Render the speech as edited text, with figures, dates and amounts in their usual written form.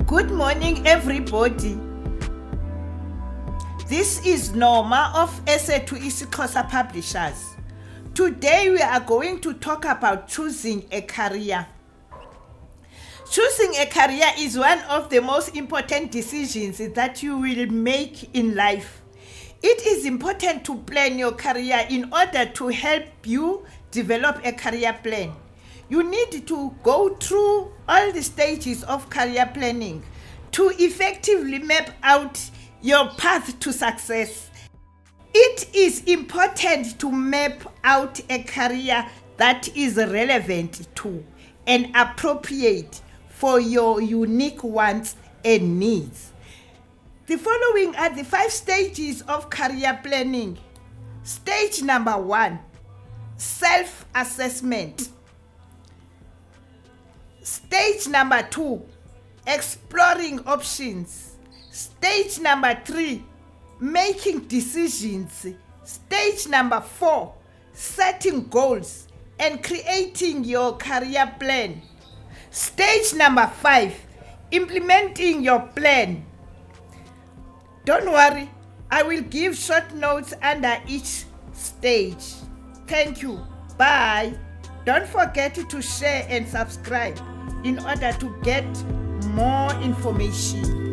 Good morning, everybody. This is Norma of SA2 isiXhosa Publishers. Today we are going to talk about choosing a career. Choosing a career is one of the most important decisions that you will make in life. It is important to plan your career in order to help you develop a career plan. You need to go through all the stages of career planning to effectively map out your path to success. It is important to map out a career that is relevant to and appropriate for your unique wants and needs. The following are the 5 stages of career planning. Stage number 1, self-assessment. Stage number 2, exploring options. Stage number 3, making decisions. Stage number 4, setting goals and creating your career plan. Stage number 5, implementing your plan. Don't worry, I will give short notes under each stage. Thank you. Bye. Don't forget to share and subscribe in order to get more information.